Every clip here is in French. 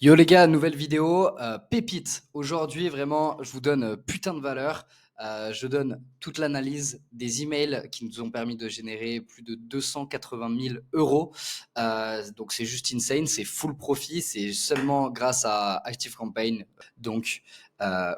Yo les gars, nouvelle vidéo, pépite. Aujourd'hui, vraiment, je vous donne putain de valeur. Je donne toute l'analyse des emails qui nous ont permis de générer plus de 280 000 euros. Donc c'est juste insane, c'est full profit, c'est seulement grâce à ActiveCampaign. Donc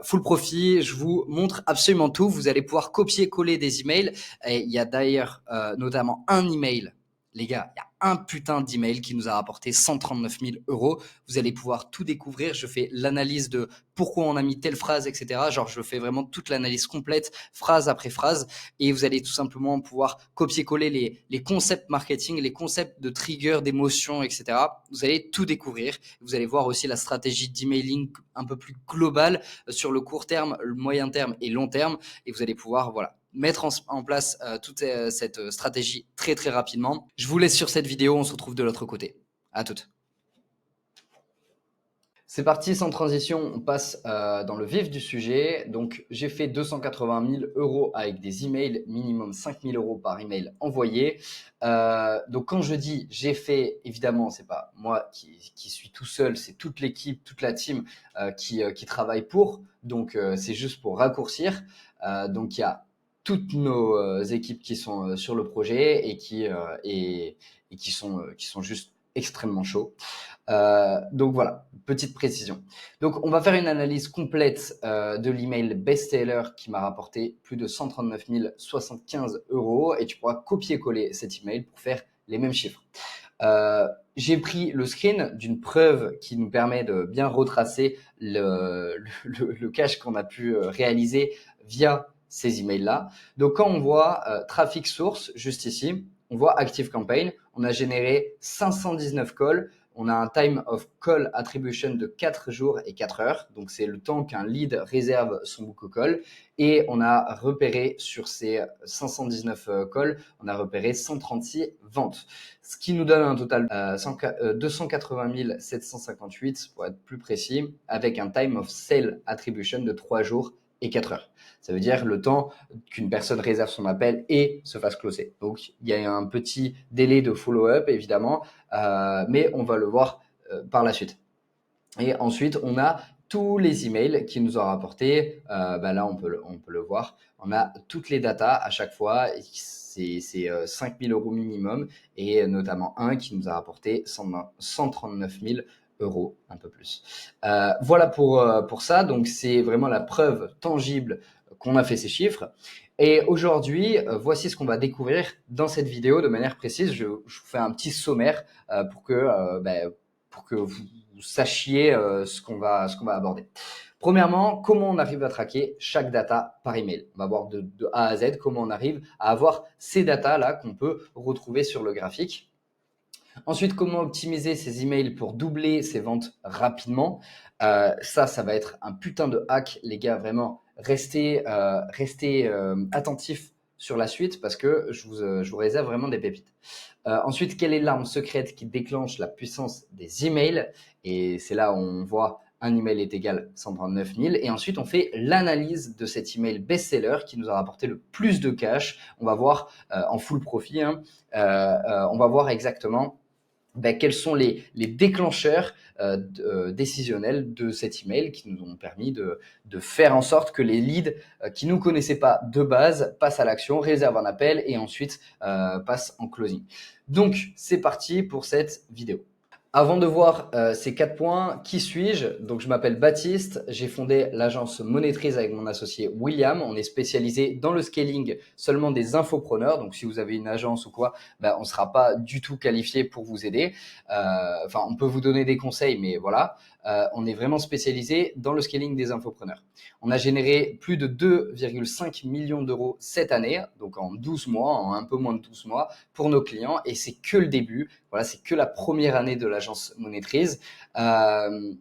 full profit, je vous montre absolument tout. Vous allez pouvoir copier-coller des emails. Et il y a d'ailleurs notamment un email. Les gars, il y a un putain d'email qui nous a rapporté 139 000 euros. Vous allez pouvoir tout découvrir. Je fais l'analyse de pourquoi on a mis telle phrase, etc. Genre, je fais vraiment toute l'analyse complète, phrase après phrase. Et vous allez tout simplement pouvoir copier-coller les concepts marketing, les concepts de trigger, d'émotion, etc. Vous allez tout découvrir. Vous allez voir aussi la stratégie d'emailing un peu plus globale sur le court terme, le moyen terme et long terme. Et vous allez pouvoir, voilà, mettre en place toute cette stratégie très très rapidement. Je vous laisse sur cette vidéo, on se retrouve de l'autre côté. À toutes. C'est parti, sans transition, on passe dans le vif du sujet. Donc, j'ai fait 280 000 euros avec des emails, minimum 5 000 euros par email envoyé. Donc, quand je dis j'ai fait, évidemment, c'est pas moi qui suis tout seul, c'est toute l'équipe, toute la team qui travaille pour. Donc, c'est juste pour raccourcir. Donc, il y a toutes nos équipes qui sont sur le projet et qui sont juste extrêmement chauds. Donc voilà, petite précision. Donc on va faire une analyse complète de l'email best-seller qui m'a rapporté plus de 139 075 euros et tu pourras copier-coller cet email pour faire les mêmes chiffres. J'ai pris le screen d'une preuve qui nous permet de bien retracer le cash qu'on a pu réaliser via ces emails-là. Donc quand on voit traffic source juste ici, on voit ActiveCampaign, on a généré 519 calls. On a un time of call attribution de 4 jours et 4 heures. Donc, c'est le temps qu'un lead réserve son book call. Et on a repéré sur ces 519 calls, on a repéré 136 ventes. Ce qui nous donne un total 280 758 pour être plus précis, avec un time of sale attribution de 3 jours et 4 heures. Ça veut dire le temps qu'une personne réserve son appel et se fasse closer. Donc, il y a un petit délai de follow-up, évidemment, mais on va le voir par la suite. Et ensuite, on a tous les emails qui nous ont rapporté. Là, on peut le voir. On a toutes les datas à chaque fois. C'est 5 000 euros minimum et notamment un qui nous a rapporté 139 000 euros, un peu plus. Voilà pour ça. Donc, c'est vraiment la preuve tangible qu'on a fait ces chiffres. Et aujourd'hui, voici ce qu'on va découvrir dans cette vidéo de manière précise. Je vous fais un petit sommaire pour que vous sachiez ce qu'on va aborder. Premièrement, comment on arrive à traquer chaque data par email. On va voir de A à Z comment on arrive à avoir ces datas-là qu'on peut retrouver sur le graphique. Ensuite, comment optimiser ces emails pour doubler ses ventes rapidement. Ça va être un putain de hack, les gars. Vraiment, restez attentifs sur la suite parce que je vous réserve vraiment des pépites. Ensuite, quelle est l'arme secrète qui déclenche la puissance des emails? Et c'est là où on voit un email est égal 139 000. Et ensuite, on fait l'analyse de cet email best-seller qui nous a rapporté le plus de cash. On va voir en full profit. On va voir exactement quels sont les déclencheurs décisionnels de cet email qui nous ont permis de faire en sorte que les leads qui nous connaissaient pas de base passent à l'action, réservent un appel et ensuite passent en closing. Donc, c'est parti pour cette vidéo. Avant de voir ces 4 points, qui suis-je? Donc, je m'appelle Baptiste, j'ai fondé l'agence Monétrise avec mon associé William. On est spécialisé dans le scaling seulement des infopreneurs. Donc, si vous avez une agence ou quoi, on ne sera pas du tout qualifié pour vous aider. On peut vous donner des conseils, mais voilà. On est vraiment spécialisé dans le scaling des infopreneurs. On a généré plus de 2,5 millions d'euros cette année, donc en 12 mois, en un peu moins de 12 mois, pour nos clients. Et c'est que le début. Voilà, c'est que la première année de l'agence Monétrise.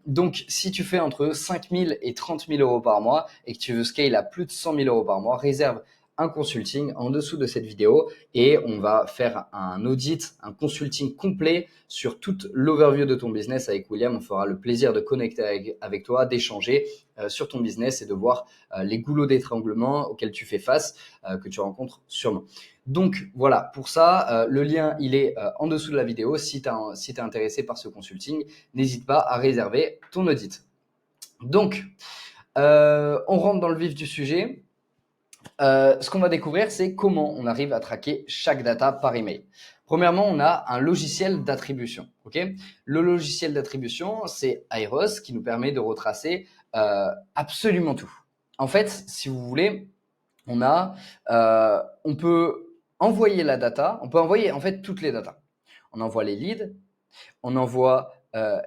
Donc, si tu fais entre 5 000 et 30 000 euros par mois et que tu veux scale à plus de 100 000 euros par mois, réserve un consulting en dessous de cette vidéo et on va faire un audit, un consulting complet sur toute l'overview de ton business avec William. On fera le plaisir de connecter avec toi, d'échanger sur ton business et de voir les goulots d'étranglement auxquels tu fais face, que tu rencontres sûrement. Donc voilà, pour ça, le lien il est en dessous de la vidéo. Si tu es intéressé par ce consulting, n'hésite pas à réserver ton audit. Donc, on rentre dans le vif du sujet. Ce qu'on va découvrir, c'est comment on arrive à traquer chaque data par email. Premièrement, on a un logiciel d'attribution. Okay, le logiciel d'attribution, c'est Aeros qui nous permet de retracer absolument tout. En fait, si vous voulez, on peut envoyer la data, on peut envoyer en fait toutes les datas. On envoie les leads, on envoie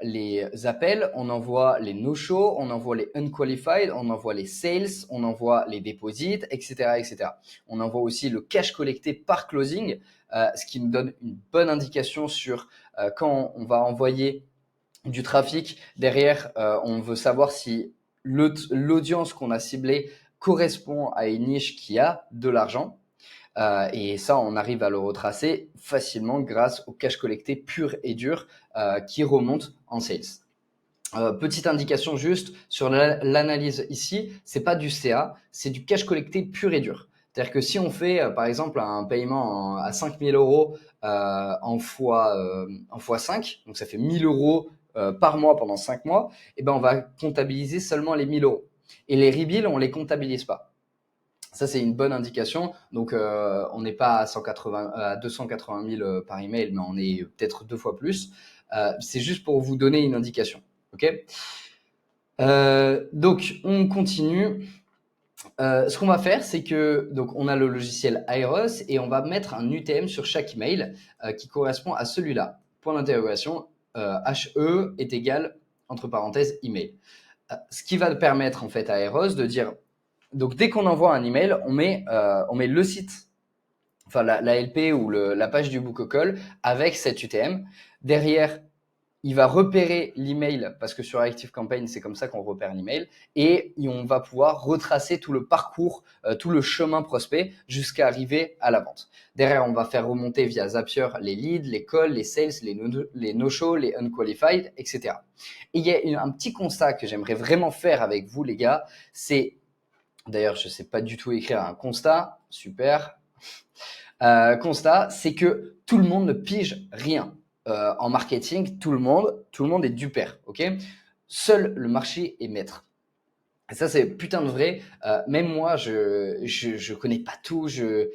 les appels, on envoie les no-shows, on envoie les unqualified, on envoie les sales, on envoie les deposits, etc., etc. On envoie aussi le cash collecté par closing, ce qui nous donne une bonne indication sur quand on va envoyer du trafic. Derrière, on veut savoir si l'audience qu'on a ciblée correspond à une niche qui a de l'argent. Et ça, on arrive à le retracer facilement grâce au cash collecté pur et dur qui remonte en sales. Petite indication juste sur l'analyse ici, c'est pas du CA, c'est du cash collecté pur et dur. C'est-à-dire que si on fait par exemple un paiement à 5 000 euros en fois 5, donc ça fait 1 000 euros par mois pendant 5 mois, et ben on va comptabiliser seulement les 1 000 euros. Et les rebills, on les comptabilise pas. Ça, c'est une bonne indication. Donc, on n'est pas à 280 000 par email, mais on est peut-être 2 fois plus. C'est juste pour vous donner une indication. Ok. Donc, on continue. Ce qu'on va faire, c'est que donc on a le logiciel Aeros et on va mettre un UTM sur chaque email qui correspond à celui-là. Point d'interrogation, HE est égal entre parenthèses email. Ce qui va permettre en fait à Aeros de dire. Donc, dès qu'on envoie un email, on met le site, enfin la LP ou la page du book call avec cet UTM. Derrière, il va repérer l'email parce que sur ActiveCampaign, c'est comme ça qu'on repère l'email et on va pouvoir retracer tout le parcours, tout le chemin prospect jusqu'à arriver à la vente. Derrière, on va faire remonter via Zapier les leads, les calls, les sales, les no-shows, les unqualified, etc. Et il y a un petit constat que j'aimerais vraiment faire avec vous, les gars, c'est d'ailleurs, je ne sais pas du tout écrire un constat. Super. Constat, c'est que tout le monde ne pige rien. En marketing, tout le monde est du pair. Okay, seul le marché est maître. Et ça, c'est putain de vrai. Même moi, je connais pas tout. Je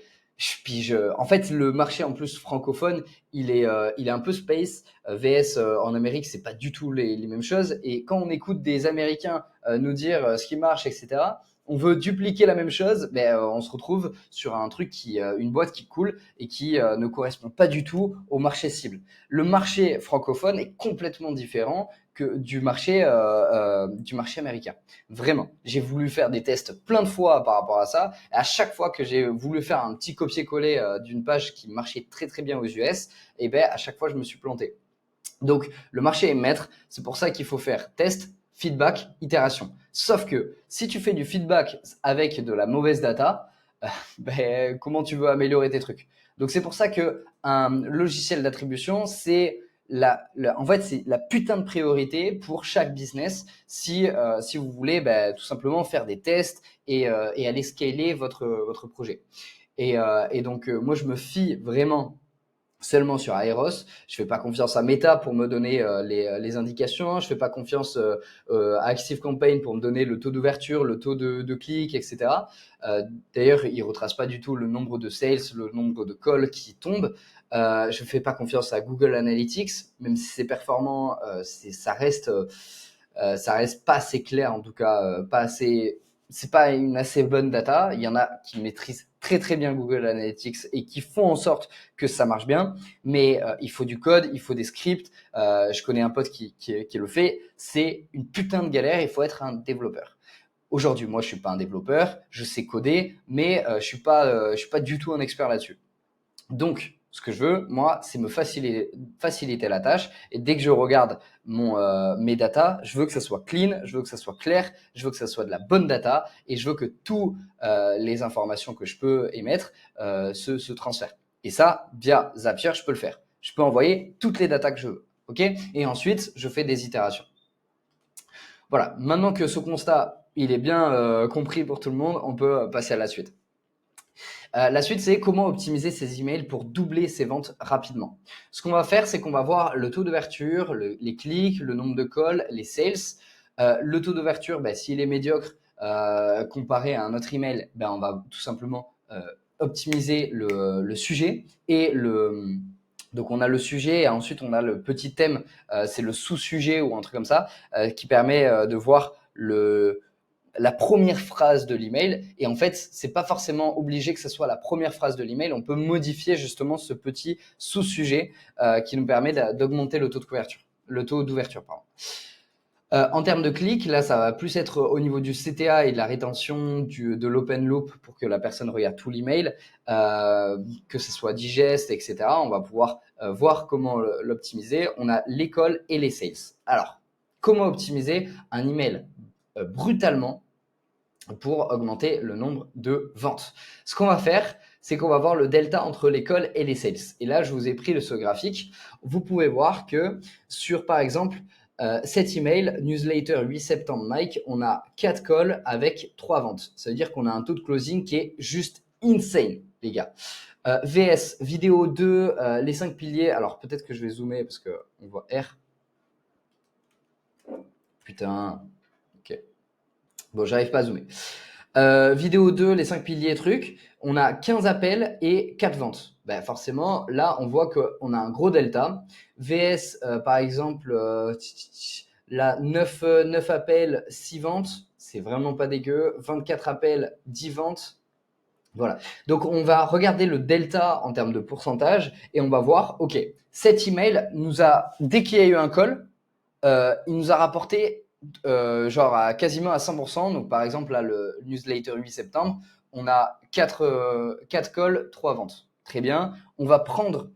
pige. En fait, le marché en plus francophone, il est un peu space. VS en Amérique, c'est pas du tout les mêmes choses. Et quand on écoute des Américains nous dire ce qui marche, etc., on veut dupliquer la même chose, mais on se retrouve sur un truc une boîte qui coule et qui ne correspond pas du tout au marché cible. Le marché francophone est complètement différent que du marché américain. Vraiment, j'ai voulu faire des tests plein de fois par rapport à ça. Et à chaque fois que j'ai voulu faire un petit copier-coller d'une page qui marchait très très bien aux US, et ben à chaque fois je me suis planté. Donc le marché est maître, c'est pour ça qu'il faut faire test, feedback, itération. Sauf que si tu fais du feedback avec de la mauvaise data, ben, comment tu veux améliorer tes trucs? Donc c'est pour ça que un logiciel d'attribution, c'est en fait, c'est la putain de priorité pour chaque business si vous voulez tout simplement faire des tests et aller scaler votre projet. Et donc, moi, je me fie vraiment seulement sur Aeros. Je fais pas confiance à Meta pour me donner les indications. Je fais pas confiance à ActiveCampaign pour me donner le taux d'ouverture, le taux de clics, etc. D'ailleurs, il retrace pas du tout le nombre de sales, le nombre de calls qui tombent. Je fais pas confiance à Google Analytics, même si c'est performant, ça reste pas assez clair, en tout cas, pas assez. C'est pas une assez bonne data. Il y en a qui maîtrisent très très bien Google Analytics et qui font en sorte que ça marche bien, mais il faut du code, il faut des scripts. Je connais un pote qui le fait. C'est une putain de galère. Il faut être un développeur. Aujourd'hui, moi, je suis pas un développeur. Je sais coder, mais je suis pas du tout un expert là-dessus. Donc, Ce que je veux, moi, c'est me faciliter la tâche. Et dès que je regarde mes data, je veux que ça soit clean, je veux que ça soit clair, je veux que ça soit de la bonne data et je veux que toutes les informations que je peux émettre se transfèrent. Et ça, via Zapier, je peux le faire. Je peux envoyer toutes les datas que je veux. OK ? Et ensuite, je fais des itérations. Voilà, maintenant que ce constat il est bien compris pour tout le monde, on peut passer à la suite. La suite, c'est comment optimiser ses emails pour doubler ses ventes rapidement. Ce qu'on va faire, c'est qu'on va voir le taux d'ouverture, les clics, le nombre de calls, les sales. Le taux d'ouverture, s'il est médiocre comparé à un autre email, on va tout simplement optimiser le sujet et donc on a le sujet et ensuite on a le petit thème, c'est le sous-sujet ou un truc comme ça, qui permet de voir la première phrase de l'email. Et en fait, c'est pas forcément obligé que ce soit la première phrase de l'email. On peut modifier justement ce petit sous-sujet qui nous permet d'augmenter le taux de couverture, le taux d'ouverture, pardon. En termes de clics, là, ça va plus être au niveau du CTA et de la rétention de l'open loop pour que la personne regarde tout l'email, que ce soit digeste, etc. On va pouvoir voir comment l'optimiser. On a l'école et les sales. Alors, comment optimiser un email brutalement pour augmenter le nombre de ventes? Ce qu'on va faire, c'est qu'on va voir le delta entre les calls et les sales. Et là, je vous ai pris ce graphique. Vous pouvez voir que sur, par exemple, cet email, newsletter 8 septembre Mike, on a 4 calls avec 3 ventes. Ça veut dire qu'on a un taux de closing qui est juste insane, les gars. VS, vidéo 2, les 5 piliers. Alors, peut-être que je vais zoomer parce qu'on voit R. Putain. Ok. Bon, j'arrive pas à zoomer. Vidéo 2, les 5 piliers trucs. On a 15 appels et 4 ventes. Forcément, là, on voit qu'on a un gros delta. VS, par exemple, là, 9 appels, 6 ventes. C'est vraiment pas dégueu. 24 appels, 10 ventes. Voilà. Donc, on va regarder le delta en termes de pourcentage et on va voir, OK, cet email dès qu'il y a eu un call, il nous a rapporté quasiment à 100%. Donc, par exemple, là, le newsletter 8 septembre, on a 4 calls, 3 ventes. Très bien. On va prendre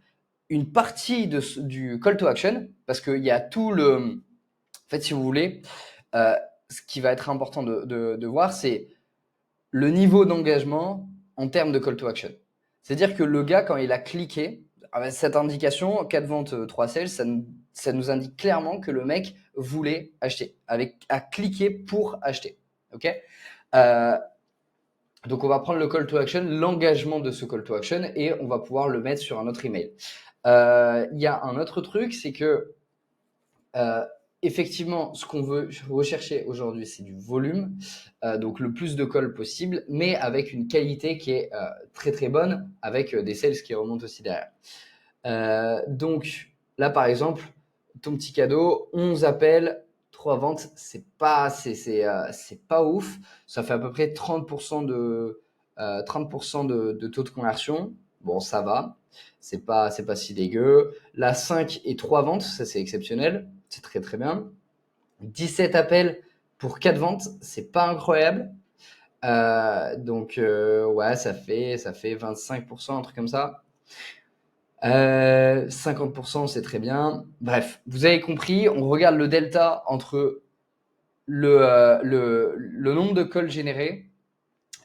une partie du call to action parce qu'il y a tout le… En fait, si vous voulez, ce qui va être important de voir, c'est le niveau d'engagement en termes de call to action. C'est-à-dire que le gars, quand il a cliqué, cette indication, 4 ventes, 3 sales, ça nous indique clairement que le mec voulait acheter, a cliqué pour acheter. Ok ? Donc, on va prendre le call to action, l'engagement de ce call to action, et on va pouvoir le mettre sur un autre email. Il y a un autre truc, c'est que effectivement, ce qu'on veut rechercher aujourd'hui, c'est du volume, donc le plus de calls possible, mais avec une qualité qui est très très bonne, avec des sales qui remontent aussi derrière. Donc là, par exemple, ton petit cadeau, 11 appels, 3 ventes, c'est pas ouf. Ça fait à peu près 30% de taux de conversion. Bon, ça va. C'est pas si dégueu. Là, 5 et 3 ventes, ça c'est exceptionnel. C'est très très bien. 17 appels pour 4 ventes, c'est pas incroyable. Donc ouais, ça fait 25%, un truc comme ça. 50%, c'est très bien. Bref, vous avez compris, on regarde le delta entre le nombre de calls générés,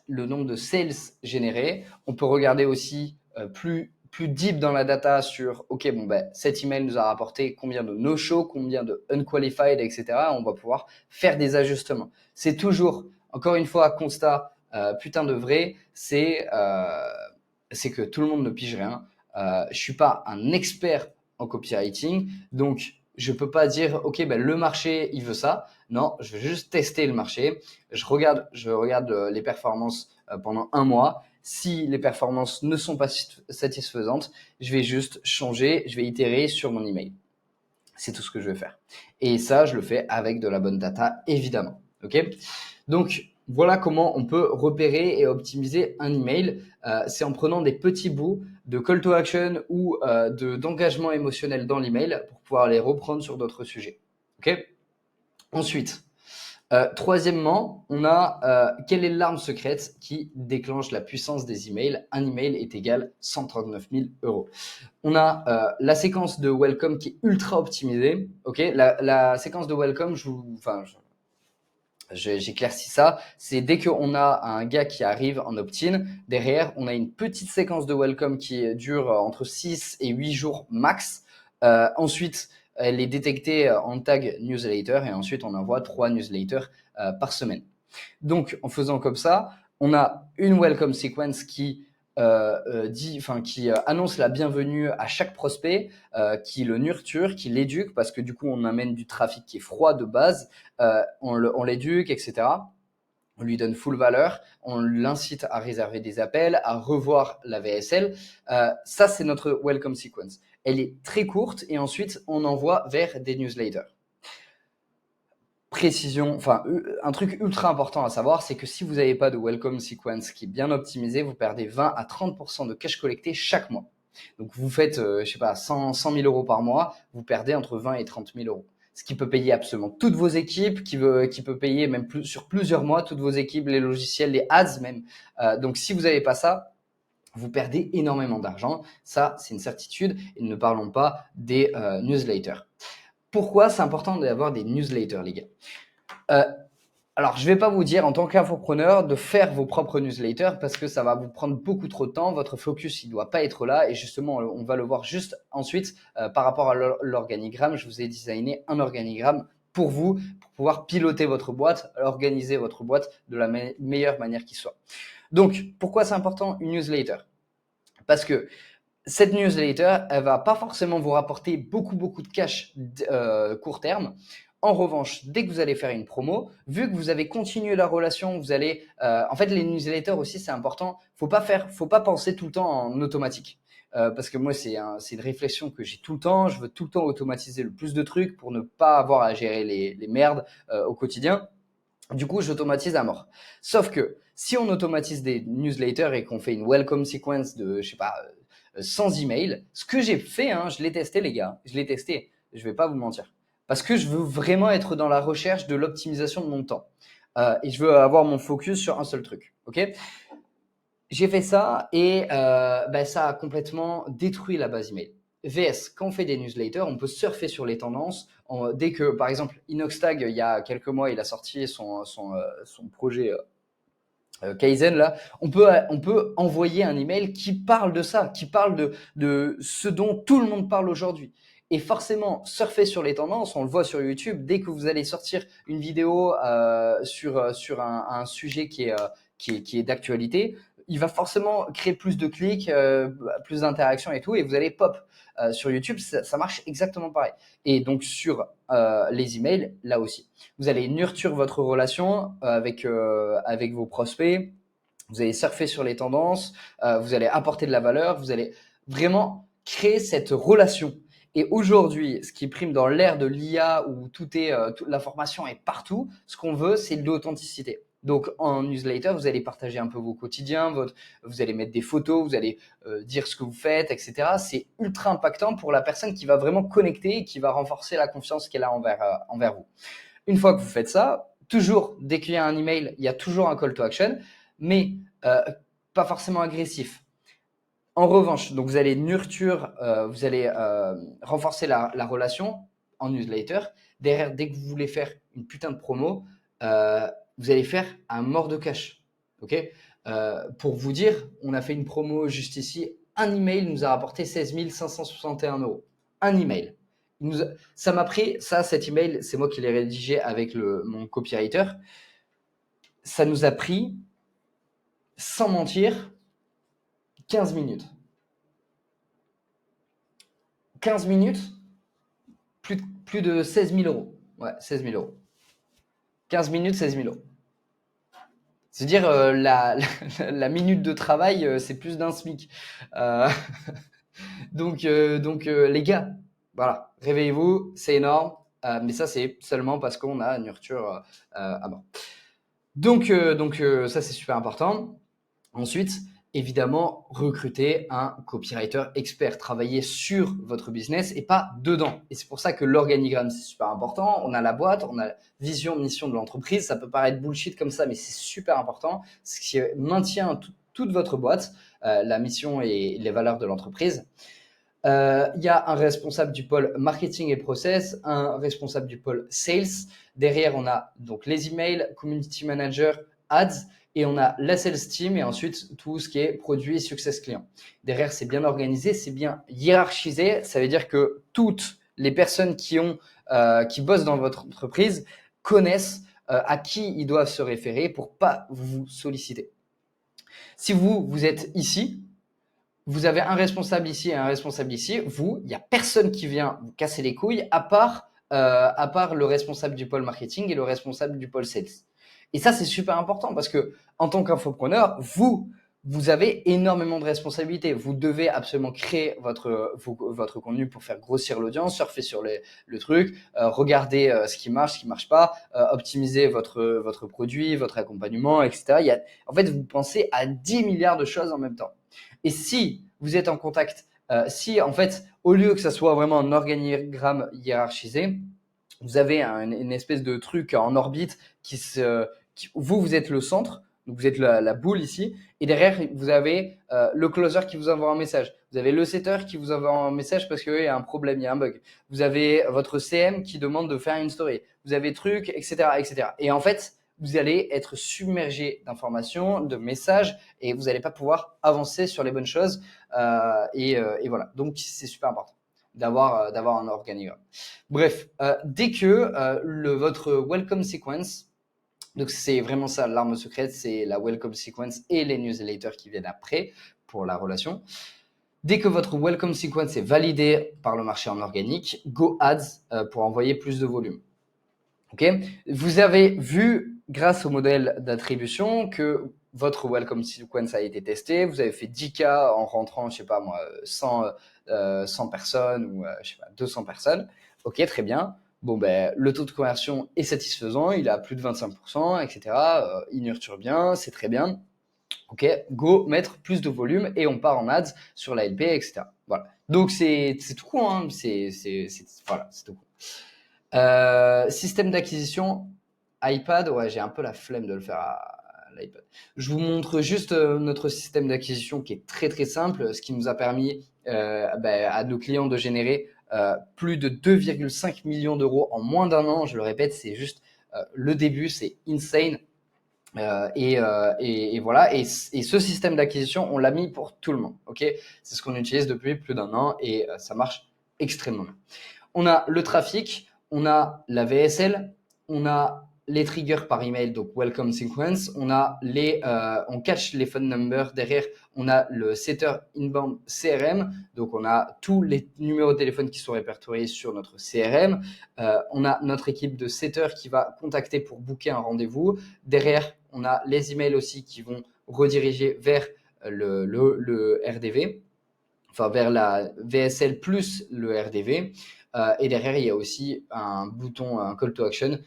le nombre de sales générés. On peut regarder aussi plus deep dans la data sur, ok, cet email nous a rapporté combien de no-show, combien de unqualified, etc. On va pouvoir faire des ajustements. C'est toujours, encore une fois, constat putain de vrai, c'est que tout le monde ne pige rien. Je suis pas un expert en copywriting, donc je peux pas dire, ok, le marché, il veut ça. Non, je vais juste tester le marché. Je regarde les performances pendant un mois. Si les performances ne sont pas satisfaisantes, je vais juste changer, je vais itérer sur mon email. C'est tout ce que je vais faire. Et ça, je le fais avec de la bonne data, évidemment. Ok ? Donc, voilà comment on peut repérer et optimiser un email. C'est en prenant des petits bouts de call to action ou d'engagement émotionnel dans l'email pour pouvoir les reprendre sur d'autres sujets. Ok ? Ensuite, Troisièmement, on a quelle est l'arme secrète qui déclenche la puissance des emails? Un email est égal 139 000 euros. On a la séquence de welcome qui est ultra optimisée. Ok, la séquence de welcome, j'éclaircis ça. C'est dès qu'on a un gars qui arrive en opt-in, derrière, on a une petite séquence de welcome qui dure entre 6 et 8 jours max. Ensuite, elle est détectée en tag newsletter et ensuite on envoie 3 newsletters par semaine. Donc, en faisant comme ça, on a une welcome sequence qui annonce la bienvenue à chaque prospect, qui le nurture, qui l'éduque, parce que du coup, on amène du trafic qui est froid de base, on l'éduque, etc. On lui donne full valeur, on l'incite à réserver des appels, à revoir la VSL. Ça, c'est notre welcome sequence. Elle est très courte et ensuite, on envoie vers des newsletters. Précision, un truc ultra important à savoir, c'est que si vous n'avez pas de welcome sequence qui est bien optimisé, vous perdez 20 à 30% de cash collecté chaque mois. Donc vous faites, 100 000 euros par mois, vous perdez entre 20 et 30 000 euros. Ce qui peut payer absolument toutes vos équipes, qui peut payer même sur plusieurs mois toutes vos équipes, les logiciels, les ads même. Donc si vous n'avez pas ça, vous perdez énormément d'argent. Ça, c'est une certitude. Et ne parlons pas des newsletters. Pourquoi c'est important d'avoir des newsletters, les gars? Alors, je ne vais pas vous dire en tant qu'infopreneur de faire vos propres newsletters parce que ça va vous prendre beaucoup trop de temps. Votre focus, il ne doit pas être là. Et justement, on va le voir juste ensuite par rapport à l'organigramme. Je vous ai designé un organigramme pour vous, pour pouvoir piloter votre boîte, organiser votre boîte de la meilleure manière qui soit. Donc, pourquoi c'est important une newsletter? Parce que cette newsletter, elle va pas forcément vous rapporter beaucoup de cash court terme. En revanche, dès que vous allez faire une promo, vu que vous avez continué la relation, vous allez, en fait, les newsletters aussi, c'est important. Faut pas penser tout le temps en automatique. Parce que moi, c'est une réflexion que j'ai tout le temps. Je veux tout le temps automatiser le plus de trucs pour ne pas avoir à gérer les merdes au quotidien. Du coup, j'automatise à mort. Sauf que si on automatise des newsletters et qu'on fait une welcome sequence de, 100 emails, ce que j'ai fait, je l'ai testé, les gars. Je l'ai testé. Je vais pas vous mentir. Parce que je veux vraiment être dans la recherche de l'optimisation de mon temps. Et je veux avoir mon focus sur un seul truc. Ok? J'ai fait ça et ça a complètement détruit la base email. VS, quand on fait des newsletters, on peut surfer sur les tendances. Dès que, par exemple, Inoxtag, il y a quelques mois, il a sorti son projet Kaizen, là, on peut envoyer un email qui parle de ça, qui parle de ce dont tout le monde parle aujourd'hui. Et forcément, surfer sur les tendances, on le voit sur YouTube, dès que vous allez sortir une vidéo sur un sujet qui est d'actualité, il va forcément créer plus de clics, plus d'interactions et tout, et vous allez pop. Sur YouTube, ça marche exactement pareil. Et donc sur les emails, là aussi. Vous allez nurture votre relation avec vos prospects. Vous allez surfer sur les tendances. Vous allez apporter de la valeur. Vous allez vraiment créer cette relation. Et aujourd'hui, ce qui prime dans l'ère de l'IA où toute l'information est partout, ce qu'on veut, c'est de l'authenticité. Donc en newsletter, vous allez partager un peu vos quotidiens, vous allez mettre des photos, vous allez dire ce que vous faites, etc. C'est ultra impactant pour la personne qui va vraiment connecter et qui va renforcer la confiance qu'elle a envers vous. Une fois que vous faites ça, toujours, dès qu'il y a un email, il y a toujours un call to action, mais pas forcément agressif. En revanche, donc vous allez vous allez renforcer la relation en newsletter. Derrière, dès que vous voulez faire une putain de promo, vous allez faire un mort de cash. Ok? Pour vous dire, on a fait une promo juste ici. Un email nous a rapporté 16 561 euros. Un email. Ça m'a pris, cet email, c'est moi qui l'ai rédigé avec mon copywriter. Ça nous a pris, sans mentir, 15 minutes. 15 minutes, plus de 16 000 euros. Ouais, 16 000 euros. 15 minutes, 16 000 euros. C'est-à-dire, la minute de travail, c'est plus d'un SMIC. Donc, les gars, voilà, réveillez-vous, c'est énorme. Mais ça, c'est seulement parce qu'on a nurture à bord. Donc, ça, c'est super important. Ensuite, évidemment, recruter un copywriter expert, travailler sur votre business et pas dedans. Et c'est pour ça que l'organigramme, c'est super important. On a la boîte, on a la vision, mission de l'entreprise. Ça peut paraître bullshit comme ça, mais c'est super important. Ce qui maintient toute votre boîte, la mission et les valeurs de l'entreprise. Il y a un responsable du pôle marketing et process, un responsable du pôle sales. Derrière, on a donc les emails, community manager, ads, et on a la sales team et ensuite tout ce qui est produit et success client. Derrière, c'est bien organisé, c'est bien hiérarchisé. Ça veut dire que toutes les personnes qui bossent dans votre entreprise connaissent à qui ils doivent se référer pour pas vous solliciter. Si vous êtes ici, vous avez un responsable ici et un responsable ici. Vous, il n'y a personne qui vient vous casser les couilles à part le responsable du pôle marketing et le responsable du pôle sales. Et ça, c'est super important parce que en tant qu'infopreneur, vous avez énormément de responsabilités. Vous devez absolument créer votre contenu pour faire grossir l'audience, surfer sur le truc, regarder ce qui marche pas, optimiser votre produit, votre accompagnement, etc. En fait, vous pensez à 10 milliards de choses en même temps. Et si vous êtes en contact, si en fait, au lieu que ça soit vraiment un organigramme hiérarchisé, vous avez une espèce de truc en orbite vous êtes le centre, donc vous êtes la boule ici, et derrière, vous avez le closer qui vous envoie un message. Vous avez le setter qui vous envoie un message parce qu'il y a un problème, il y a un bug. Vous avez votre CM qui demande de faire une story. Vous avez truc, etc., etc. Et en fait, vous allez être submergé d'informations, de messages, et vous n'allez pas pouvoir avancer sur les bonnes choses. Et voilà. Donc, c'est super important d'avoir un organigramme. Bref, dès que votre welcome sequence, donc c'est vraiment ça l'arme secrète, c'est la welcome sequence et les newsletters qui viennent après pour la relation. Dès que votre welcome sequence est validé par le marché en organique, go ads pour envoyer plus de volume. Ok, vous avez vu grâce au modèle d'attribution que votre welcome sequence a été testé. Vous avez fait 10K en rentrant, je sais pas moi, 100 personnes ou je sais pas, 200 personnes. Ok, très bien. Bon, ben, le taux de conversion est satisfaisant, il est à plus de 25%, etc. Il nurture bien, c'est très bien. Ok, go mettre plus de volume et on part en ads sur la LP, etc. Voilà. Donc c'est tout con, hein. Voilà, c'est tout con. Système d'acquisition iPad, ouais, j'ai un peu la flemme de le faire à l'iPad. Je vous montre juste notre système d'acquisition qui est très très simple, ce qui nous a permis à nos clients de générer plus de 2,5 millions d'euros en moins d'un an. Je le répète, c'est juste le début, c'est insane. Et voilà. Et ce système d'acquisition, on l'a mis pour tout le monde. Ok, c'est ce qu'on utilise depuis plus d'un an et ça marche extrêmement bien. On a le trafic, on a la VSL, on a les triggers par email, donc welcome sequence, on catch les phone numbers, derrière on a le setter inbound CRM, donc on a tous les numéros de téléphone qui sont répertoriés sur notre CRM, on a notre équipe de setters qui va contacter pour booker un rendez-vous, derrière on a les emails aussi qui vont rediriger vers le RDV, enfin vers la VSL plus le RDV. Et derrière, il y a aussi un bouton, un call to action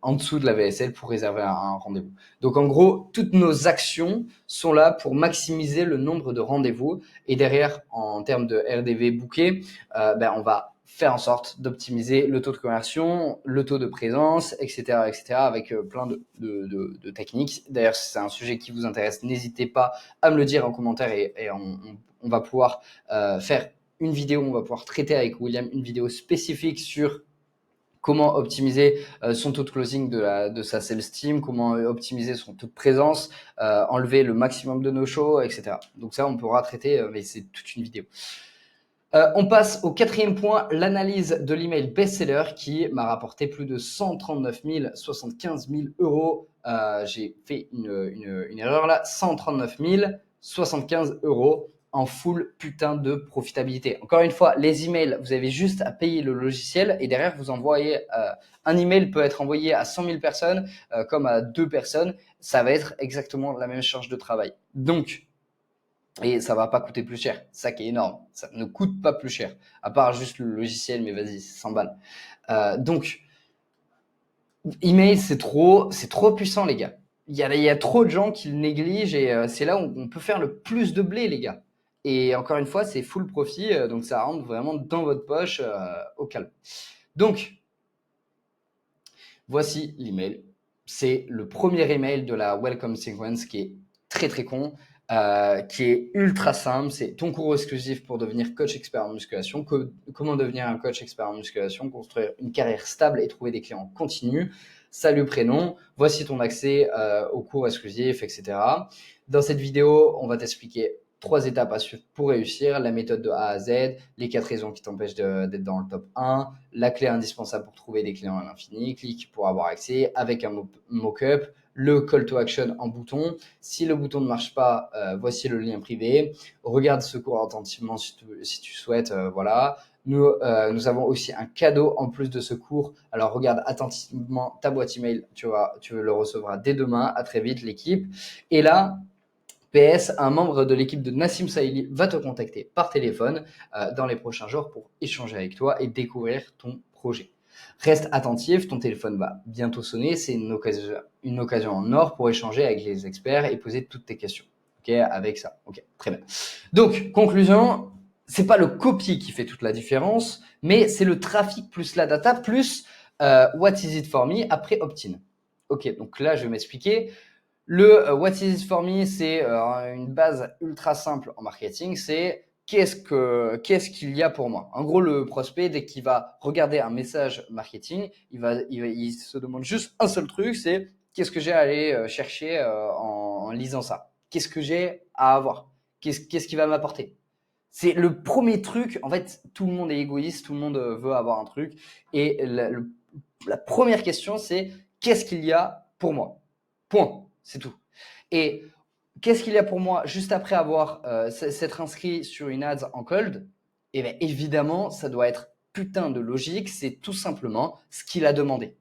en dessous de la VSL pour réserver un rendez-vous. Donc en gros, toutes nos actions sont là pour maximiser le nombre de rendez-vous. Et derrière, en termes de RDV booké, on va faire en sorte d'optimiser le taux de conversion, le taux de présence, etc., etc., avec plein de techniques. D'ailleurs, si c'est un sujet qui vous intéresse, n'hésitez pas à me le dire en commentaire et on va pouvoir faire une vidéo, on va pouvoir traiter avec William une vidéo spécifique sur comment optimiser son taux de closing de sa sales team, comment optimiser son taux de présence, enlever le maximum de no-show, etc. Donc ça, on pourra traiter, mais c'est toute une vidéo. On passe au quatrième point, l'analyse de l'email best-seller qui m'a rapporté plus de 139 000, 75 000 euros. J'ai fait une erreur là, 139 000, 75 euros en full putain de profitabilité. Encore une fois, les emails, vous avez juste à payer le logiciel et derrière, vous envoyez un email peut être envoyé à 100 000 personnes comme à 2 personnes. Ça va être exactement la même charge de travail. Donc, et ça va pas coûter plus cher. Ça qui est énorme. Ça ne coûte pas plus cher. À part juste le logiciel, mais vas-y, c'est 100 balles. Donc, email, c'est trop puissant, les gars. il y a trop de gens qui le négligent et c'est là où on peut faire le plus de blé, les gars. Et encore une fois, c'est full profit, donc ça rentre vraiment dans votre poche au calme. Donc, voici l'email. C'est le premier email de la Welcome Sequence qui est très très con, qui est ultra simple. C'est ton cours exclusif pour devenir coach expert en musculation. Comment devenir un coach expert en musculation, construire une carrière stable et trouver des clients continus. Salut prénom, voici ton accès au cours exclusif, etc. Dans cette vidéo, on va t'expliquer 3 étapes à suivre pour réussir, la méthode de A à Z, les 4 raisons qui t'empêchent d'être dans le top 1, la clé indispensable pour trouver des clients à l'infini, clique pour avoir accès avec un mock-up, le call to action en bouton. Si le bouton ne marche pas, voici le lien privé. Regarde ce cours attentivement si tu souhaites, voilà. Nous avons aussi un cadeau en plus de ce cours. Alors, regarde attentivement ta boîte email. Tu le recevras dès demain. À très vite, l'équipe. Et là, PS, un membre de l'équipe de Nassim Saïli va te contacter par téléphone dans les prochains jours pour échanger avec toi et découvrir ton projet. Reste attentif, ton téléphone va bientôt sonner. C'est une occasion en or pour échanger avec les experts et poser toutes tes questions. Ok, avec ça. Ok, très bien. Donc, conclusion, c'est pas le copy qui fait toute la différence, mais c'est le trafic plus la data plus what is it for me après opt-in. Ok, donc là, je vais m'expliquer. Le What is it for me, c'est une base ultra simple en marketing, c'est qu'est-ce qu'il y a pour moi. En gros, le prospect, dès qu'il va regarder un message marketing, il se demande juste un seul truc, c'est qu'est-ce que j'ai à aller chercher en lisant ça. Qu'est-ce que j'ai à avoir. Qu'est-ce qui va m'apporter. C'est le premier truc. En fait, tout le monde est égoïste, tout le monde veut avoir un truc. Et la première question, c'est qu'est-ce qu'il y a pour moi. Point. C'est tout. Et qu'est-ce qu'il y a pour moi juste après avoir s'être inscrit sur une ads en cold? Eh bien, évidemment, ça doit être putain de logique. C'est tout simplement ce qu'il a demandé.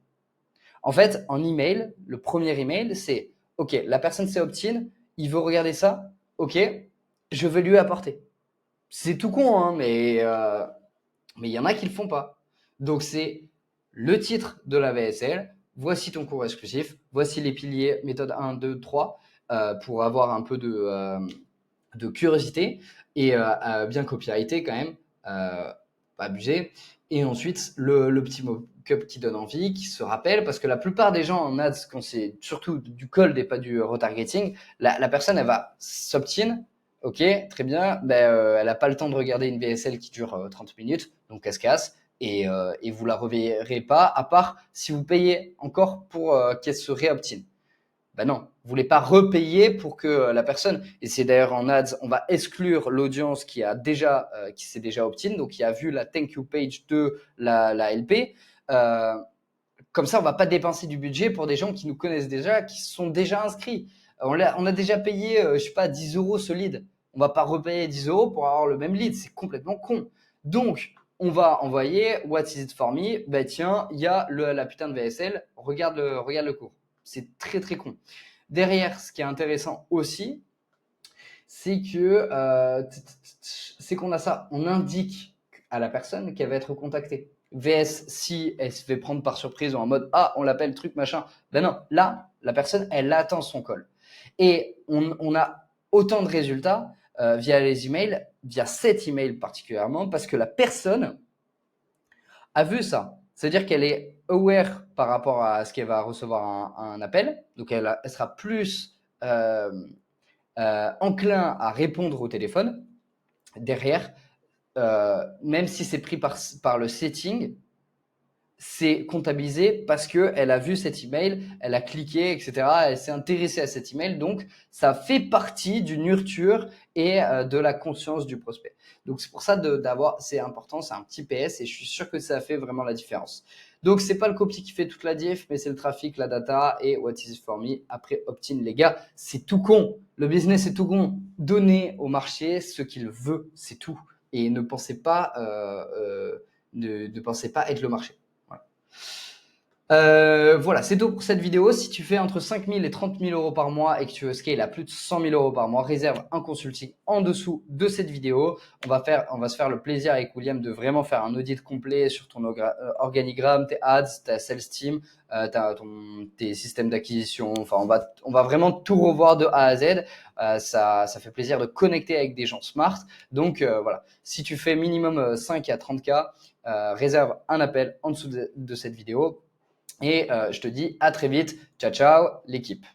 En fait, en email, le premier email, c'est OK, la personne s'est opt-in, il veut regarder ça. OK, je vais lui apporter. C'est tout con, hein, mais il y en a qui le font pas. Donc, c'est le titre de la VSL. Voici ton cours exclusif. Voici les piliers, méthode 1, 2, 3, pour avoir un peu de curiosité et bien copyrighté quand même, pas abusé. Et ensuite, le petit mock-up qui donne envie, qui se rappelle, parce que la plupart des gens en ads, quand c'est surtout du cold et pas du retargeting, la personne, elle va s'opt-in. Ok, très bien. Elle n'a pas le temps de regarder une VSL qui dure 30 minutes, donc elle se casse. Et vous la reverrez pas, à part si vous payez encore pour qu'elle se réoptine. Ben non, vous voulez pas repayer pour que la personne, et c'est d'ailleurs en ads, on va exclure l'audience qui s'est déjà opt-in, donc qui a vu la thank you page de la LP. Comme ça, on va pas dépenser du budget pour des gens qui nous connaissent déjà, qui sont déjà inscrits. On a déjà payé, je sais pas, 10 euros ce lead. On va pas repayer 10 euros pour avoir le même lead. C'est complètement con. Donc, on va envoyer What is it for me? Ben tiens, il y a la putain de VSL. Regarde le cours. C'est très très con. Derrière, ce qui est intéressant aussi, c'est que c'est qu'on a ça. On indique à la personne qu'elle va être contactée. VS, si elle se fait prendre par surprise ou en mode ah, on l'appelle truc machin. Ben non, là, la personne, elle attend son call. Et on a autant de résultats via les emails, via cet email particulièrement, parce que la personne a vu ça. C'est-à-dire qu'elle est aware par rapport à ce qu'elle va recevoir un appel. Donc, elle sera plus enclin à répondre au téléphone. Derrière, même si c'est pris par le setting, c'est comptabilisé parce qu'elle a vu cet email, elle a cliqué, etc. Elle s'est intéressée à cet email. Donc, ça fait partie du nurture et de la conscience du prospect. Donc, c'est pour ça c'est important, c'est un petit PS et je suis sûr que ça fait vraiment la différence. Donc, c'est pas le copy qui fait toute la diff, mais c'est le trafic, la data et what is it for me après opt-in. Les gars, c'est tout con. Le business est tout con. Donnez au marché ce qu'il veut, c'est tout. Et ne pensez pas, ne pensez pas être le marché. Voilà, c'est tout pour cette vidéo. Si tu fais entre 5 000 et 30 000 euros par mois et que tu veux scale à plus de 100 000 euros par mois, réserve un consulting en dessous de cette vidéo. On va se faire le plaisir avec William de vraiment faire un audit complet sur ton organigramme, tes ads, ta sales team, tes systèmes d'acquisition. Enfin, on va vraiment tout revoir de A à Z. Ça fait plaisir de connecter avec des gens smart. Donc, voilà. Si tu fais minimum 5 à 30K, réserve un appel en dessous de cette vidéo. Et je te dis à très vite. Ciao, ciao, l'équipe.